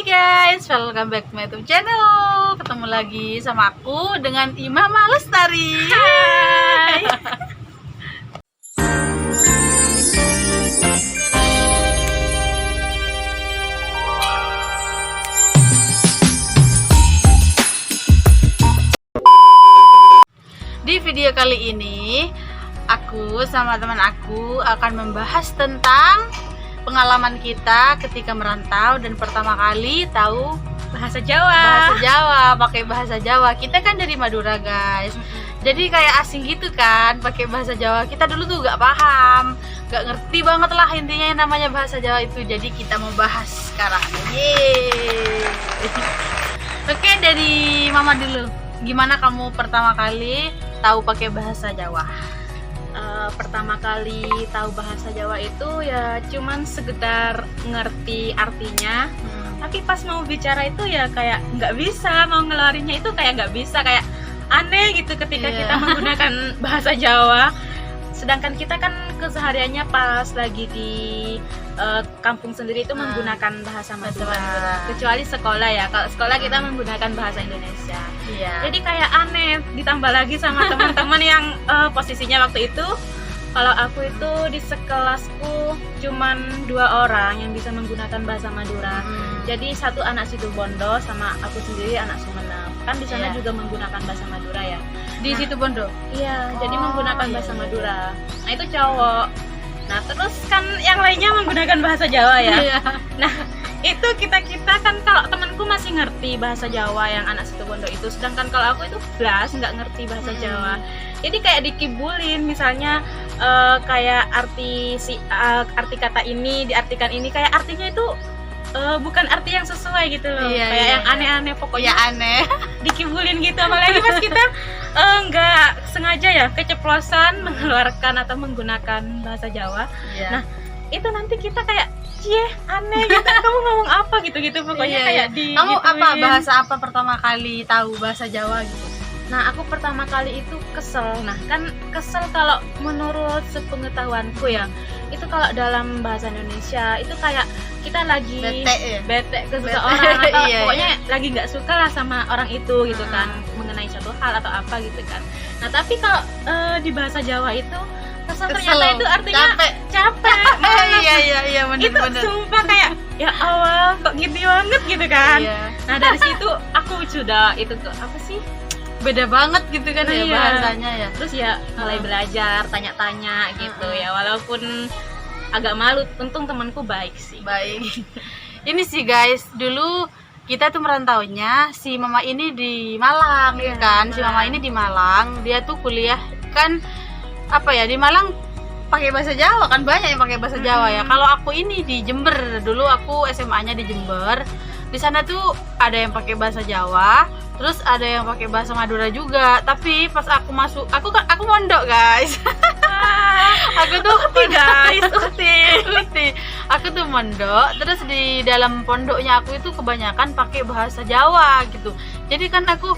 guys, welcome back to my YouTube channel. Ketemu lagi sama aku dengan Imama Lestari. Hai. Di video kali ini, aku sama teman aku akan membahas tentang pengalaman kita ketika merantau dan pertama kali tahu Bahasa Jawa. pakai bahasa Jawa. Kita kan dari Madura, guys. Jadi kayak asing gitu kan pakai bahasa Jawa. Kita dulu tuh gak paham, gak ngerti banget lah intinya yang namanya bahasa Jawa itu. Jadi kita mau bahas sekarang. Yeay. Oke, dari Mama dulu. Gimana kamu pertama kali tahu pakai bahasa Jawa? Pertama kali tahu bahasa Jawa itu ya cuman sekedar ngerti artinya, tapi pas mau bicara itu ya kayak nggak bisa, mau ngeluarinnya itu kayak nggak bisa, kayak aneh gitu ketika kita menggunakan bahasa Jawa. Sedangkan kita kan kesehariannya pas lagi di kampung sendiri itu menggunakan bahasa Madura. Kecuali sekolah ya, kalau sekolah kita menggunakan bahasa Indonesia. Iya. Jadi kayak aneh, ditambah lagi sama teman-teman yang posisinya waktu itu, kalau aku itu di sekelasku cuman 2 orang yang bisa menggunakan bahasa Madura. Jadi satu anak Situbondo sama aku sendiri anak Sumeneb. Kan di sana juga menggunakan bahasa Madura ya. Di Situbondo. Iya, jadi Oh, menggunakan iya, bahasa iya. Madura. Nah, itu cowok. Nah, terus kan yang lainnya menggunakan bahasa Jawa ya. Iya. Nah, itu kita kan kalau temanku masih ngerti bahasa Jawa yang anak Situbondo itu, sedangkan kalau aku itu blas nggak ngerti bahasa Jawa. Jadi kayak dikibulin, misalnya kayak arti kata ini diartikan ini, kayak artinya itu bukan arti yang sesuai gitu loh. Iya, kayak iya, yang iya. aneh-aneh pokoknya. Ya aneh. Dikibulin gitu, apalagi pas kita nggak sengaja ya keceplosan mengeluarkan atau menggunakan bahasa Jawa. Iya. Nah, itu nanti kita kayak aneh gitu, kamu ngomong apa gitu pokoknya Iya, kayak iya. di Kamu apa gituin. bahasa apa pertama kali tahu bahasa Jawa gitu? Nah, aku pertama kali itu kesel. Nah, kan kesel kalau menurut sepengetahuanku ya, itu kalau dalam bahasa Indonesia itu kayak kita lagi bete ke seseorang atau Iya, pokoknya lagi nggak suka lah sama orang itu gitu kan, mengenai satu hal atau apa gitu kan. Nah, tapi kalau di bahasa Jawa itu kesel ternyata itu artinya capek. Iya Itu bener. sumpah kayak ya Allah kok gitu banget gitu kan. Iya. Nah, dari situ aku sudah itu tuh apa sih? Beda banget gitu kan ya Iya. bahasanya ya. Terus ya mulai belajar, tanya-tanya gitu ya, walaupun agak malu. Untung temanku baik sih. Baik. Ini sih guys, dulu kita tuh merantaunya si Mama ini di Malang Iya, kan. Si Mama Malang. ini di Malang, dia tuh kuliah kan apa ya di Malang pakai bahasa Jawa kan, banyak yang pakai bahasa Jawa ya. Kalau aku ini di Jember, dulu aku SMA-nya di Jember. Di sana tuh ada yang pakai bahasa Jawa, terus ada yang pakai bahasa Madura juga. Tapi pas aku masuk, aku mondok guys. Aku tuh guys, Uti. Aku tuh mondok, terus di dalam pondoknya aku itu kebanyakan pakai bahasa Jawa gitu. Jadi kan aku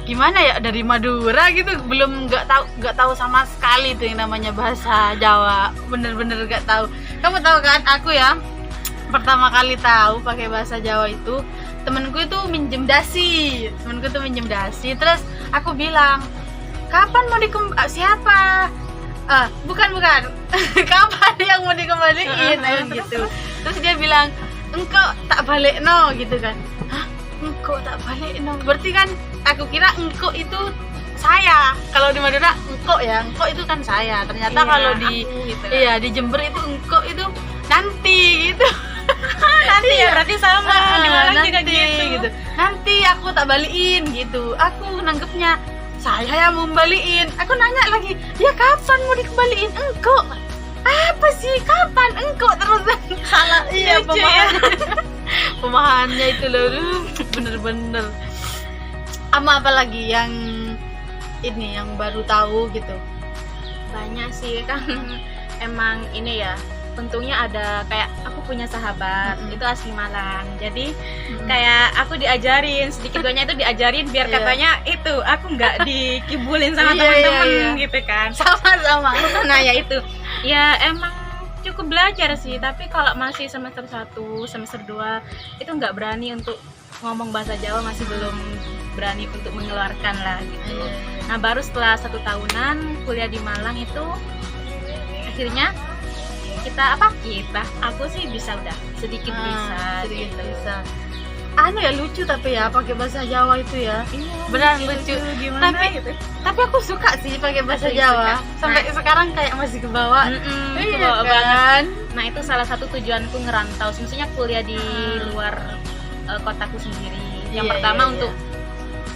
gimana ya, dari Madura gitu, belum nggak tahu sama sekali tuh yang namanya bahasa Jawa. Bener-bener nggak tahu. Kamu tahu kan, aku ya pertama kali tahu pakai bahasa Jawa itu temenku itu minjem dasi. Terus aku bilang, kapan mau siapa? Bukan kapan yang mau dikembaliin gitu. Terus dia bilang, engkau tak balik no gitu kan. Hah, engkau tak balik no, berarti kan aku kira engkau itu saya. Kalau di Madura engkau ya, engkau itu kan saya. Ternyata Iya, kalau di aku gitu. iya di Jember itu engkau itu nanti gitu. Nanti ya berarti sama di Malang juga Nanti, gitu. Nanti aku tak balikin gitu. Aku nanggepnya saya yang mau balikin. Aku nanya lagi, ya kapan mau dikembaliin? Engkau apa sih, kapan engkau? Terus salah. Iya, Lucu ya. pemahamannya itu loh. Bener-bener. Apa lagi yang ini yang baru tahu gitu? Banyak sih kan. Emang ini ya, untungnya ada kayak aku punya sahabat itu asli Malang, jadi kayak aku diajarin sedikit banyak itu diajarin biar Iya. katanya itu aku nggak dikibulin sama Iya, teman-teman iya. gitu kan. Sama-sama. Nah ya itu ya emang cukup belajar sih, tapi kalau masih semester 1, semester 2 itu nggak berani untuk ngomong bahasa Jawa, masih belum berani untuk mengeluarkan lah gitu. Nah baru setelah 1 tahunan kuliah di Malang itu akhirnya aku sih bisa udah sedikit bisa sedikit gitu. bisa. Ya lucu tapi ya pakai bahasa Jawa itu ya. Iya, Beneran lucu. gimana Tapi- gitu. Tapi aku suka sih pakai bahasa Asli Jawa. suka. Sampai sekarang kayak masih kebawa. Iya Kebawa kan? banget. Nah itu salah satu tujuanku ngerantau, maksudnya kuliah di luar kotaku sendiri. Yang Iya, pertama iya, untuk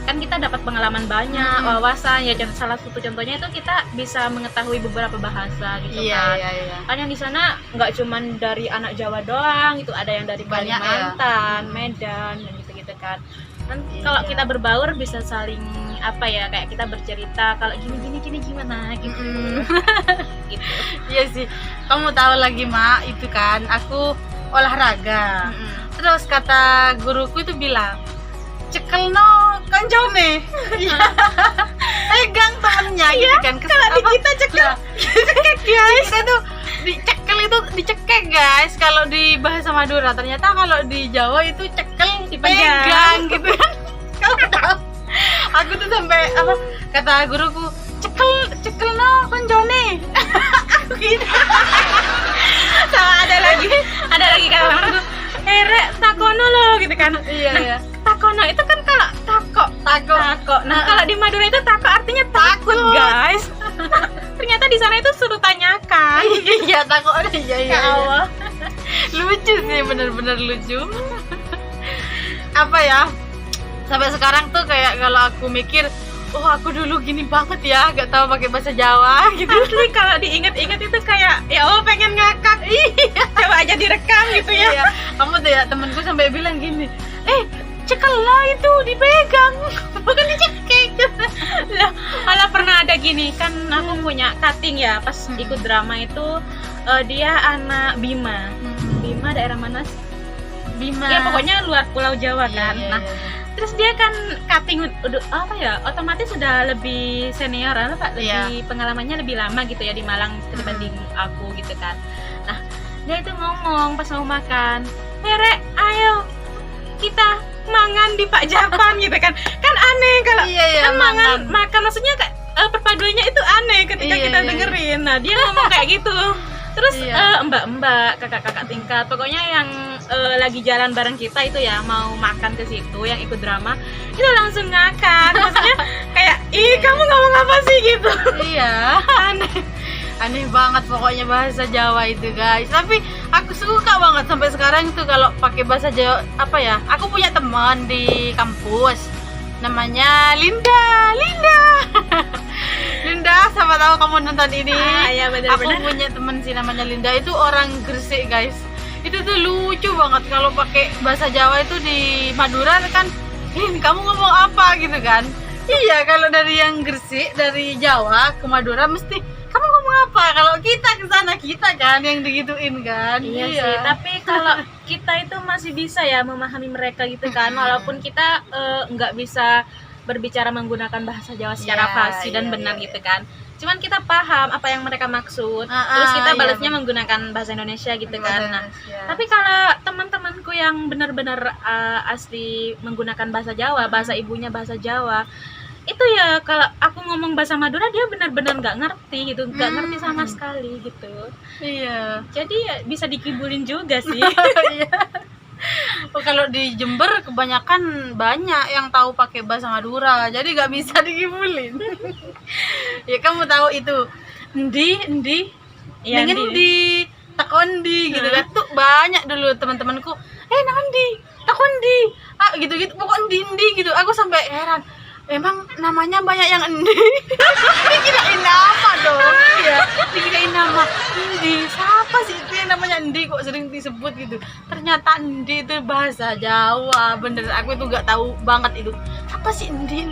kan kita dapat pengalaman banyak, wawasan ya. Salah satu contohnya itu kita bisa mengetahui beberapa bahasa gitu kan. Iya. Kan yang di sana nggak cuman dari anak Jawa doang, itu ada yang dari Banyak, Kalimantan, Medan dan gitu-gitu kan. Dan Iya. kalau kita berbaur bisa saling kayak kita bercerita kalau gini gimana gitu. Gitu. Iya sih. Kamu tahu lagi Mak, itu kan aku olahraga. Terus kata guruku itu bilang, cekelno kancone. Pegang temennya gitu kan. Kalau di kita cekel. Cekek guys. Kita tuh dicekel itu dicekek guys. Kalau di bahasa Madura, ternyata kalau di Jawa itu cekel dipegang gitu kan. Kamu tahu? Aku tuh sampai kata guruku, cekelno kancone. Aku gitu. Sama ada lagi kata temanku, rek takono lo gitu kan. Iya. Takono itu kan kalau tako. Nah, kalau di Madura itu tako artinya takut, guys. Ternyata di sana itu suruh tanyakan. Iya, takut ada. Iya. Ya Allah. Lucu sih, bener-bener lucu. Apa ya? Sampai sekarang tuh kayak kalau aku mikir, oh aku dulu gini banget ya, gak tahu pakai bahasa Jawa gitu. Asli kalau diingat-ingat itu kayak ya Allah pengen ngakak. Iya. Coba aja direkam gitu ya. Iya. Kamu tuh ya, temenku sampai bilang gini, cekel lah itu dipegang, bukan dicekek. Lah, malah pernah ada gini kan, aku punya cutting ya pas ikut drama itu, dia anak Bima. Bima daerah mana sih? Bima. Ya pokoknya luar Pulau Jawa kan. Iya. Nah, terus dia kan cutting udah otomatis sudah lebih senior lebih pengalamannya lebih lama gitu ya di Malang dibanding aku gitu kan. Nah, dia itu ngomong pas mau makan, Rek, ayo kita mangan di Pak Japan gitu kan. Kan aneh kalau kan makan maksudnya kayak perpaduannya itu aneh ketika kita dengerin. Nah, dia ngomong kayak gitu. Terus mbak-mbak, kakak-kakak tingkat, pokoknya yang lagi jalan bareng kita itu ya mau makan ke situ, yang ikut drama itu langsung ngakak. Maksudnya kayak, kamu ngomong apa sih gitu. Iya. Aneh banget pokoknya bahasa Jawa itu guys. Tapi aku suka banget sampai sekarang tuh kalau pakai bahasa Jawa. Aku punya teman di kampus namanya Linda. Linda, siapa tahu kamu nonton ini. Ya, bener-bener. Aku punya teman sih namanya Linda, itu orang Gresik guys. Itu tuh lucu banget kalau pakai bahasa Jawa itu di Madura kan. Kamu ngomong apa gitu kan? Iya, kalau dari yang Gresik, dari Jawa ke Madura mesti kamu ngomong apa? Kalau kita ke sana kita kan yang digituin kan. Iya sih, tapi kalau kita itu masih bisa ya memahami mereka gitu kan, walaupun kita nggak bisa berbicara menggunakan bahasa Jawa secara fasih dan benar gitu kan. Cuman kita paham apa yang mereka maksud. Terus kita balasnya menggunakan bahasa Indonesia gitu kan. Nah, tapi kalau teman-temanku yang benar-benar asli menggunakan bahasa Jawa, bahasa ibunya bahasa Jawa, itu ya kalau aku ngomong bahasa Madura dia benar-benar nggak ngerti gitu, nggak ngerti sama sekali gitu. Iya. Jadi ya bisa dikibulin juga sih. Iya. Kalau di Jember kebanyakan banyak yang tahu pakai bahasa Madura, jadi nggak bisa dikibulin. Ya kamu tahu itu endi Ya, dengan di takondi gitu kan, tuh banyak dulu teman-temanku, nanti takondi gitu pokoknya endi gitu. Aku sampai heran, emang namanya banyak yang endi. Dikirain nama dong. Iya, dikirain nama endi. Siapa sih itu yang namanya endi kok sering disebut gitu. Ternyata endi itu bahasa Jawa. Bener, aku itu nggak tahu banget itu. Apa sih endi?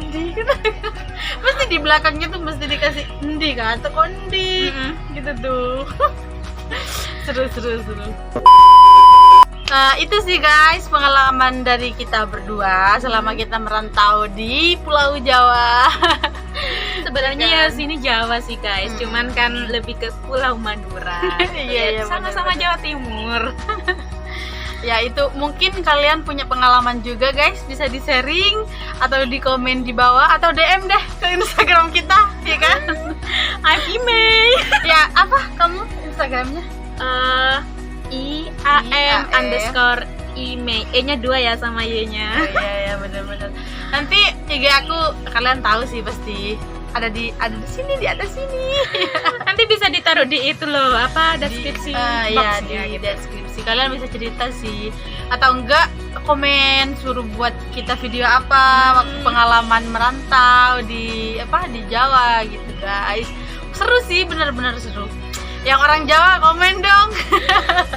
Mesti di belakangnya tuh mesti dikasih endi kan, tekondi gitu tuh. Seru. Itu sih guys pengalaman dari kita berdua selama kita merantau di Pulau Jawa. Sebenarnya ya sini Jawa sih guys, cuman kan lebih ke Pulau Madura. Iya, sama-sama benar-benar. Jawa Timur. Ya itu mungkin kalian punya pengalaman juga guys, bisa di sharing atau di komen di bawah atau DM deh ke Instagram kita, ya kan? I'm Imei. Ya apa kamu Instagramnya? IAM _Imei. E-nya 2 ya sama Y-nya. Iya benar-benar. Nanti IG aku kalian tahu sih pasti ada di sini di atas sini. Nanti bisa ditaruh di itu loh, apa deskripsi Ya box-nya di gitu. deskripsi kalian bisa cerita sih atau enggak komen suruh buat kita video apa waktu pengalaman merantau di Jawa gitu guys. Seru sih, benar-benar seru. Yang orang Jawa komen dong.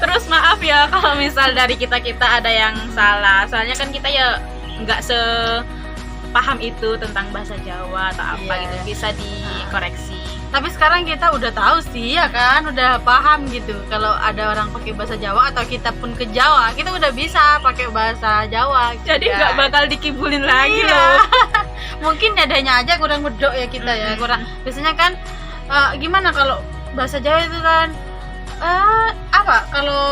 Terus maaf ya kalau misal dari kita ada yang salah, soalnya kan kita ya nggak sepaham itu tentang bahasa Jawa atau apa Iya. gitu, bisa dikoreksi. Tapi sekarang kita udah tahu sih ya kan, udah paham gitu. Kalau ada orang pakai bahasa Jawa atau kita pun ke Jawa, kita udah bisa pakai bahasa Jawa. Gitu, Jadi nggak guys. bakal dikibulin lagi Iya. loh. Mungkin adanya aja kurang medok ya kita ya, kurang. Biasanya kan gimana kalau bahasa Jawa itu kan apa kalau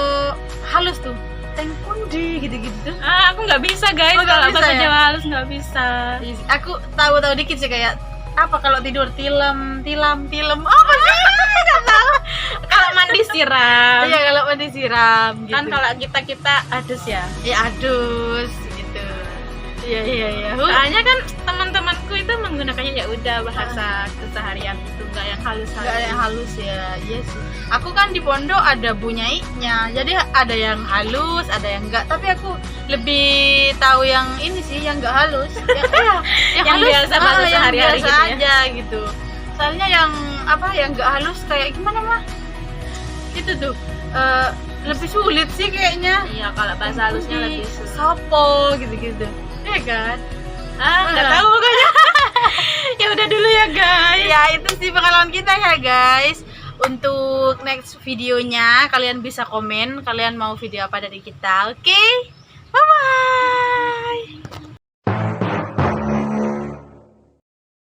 halus tuh tengkundi gitu-gitu. Aku nggak bisa guys, Oh, nggak kalau bisa bahasa ya? Jawa halus nggak bisa. Aku tahu dikit sih kayak apa kalau tidur tilam apa sih? Nggak tahu. Kalau mandi siram. Iya kalau mandi siram gitu. Kan kalau kita adus ya. ya adus gitu. Iya. Soalnya kan teman-temanku itu menggunakannya ya udah bahasa keseharian itu, nggak yang halus-halus. Nggak ada yang halus ya. Iya sih. Aku kan di pondok ada bunyainya. Jadi ada yang halus, ada yang enggak. Tapi aku lebih tahu yang ini sih, yang enggak halus. Yang biasa bahasa yang sehari-hari biasa gitu ya. aja gitu. Soalnya yang yang enggak halus kayak gimana mah? Itu tuh lebih sulit sih kayaknya. Iya, kalau bahasa halusnya lebih sulit. Sopo gitu-gitu. Iya kan? Nggak tahu pokoknya. Ya udah dulu ya guys. Ya itu sih pengalaman kita ya guys. Untuk next videonya kalian bisa komen kalian mau video apa dari kita, oke?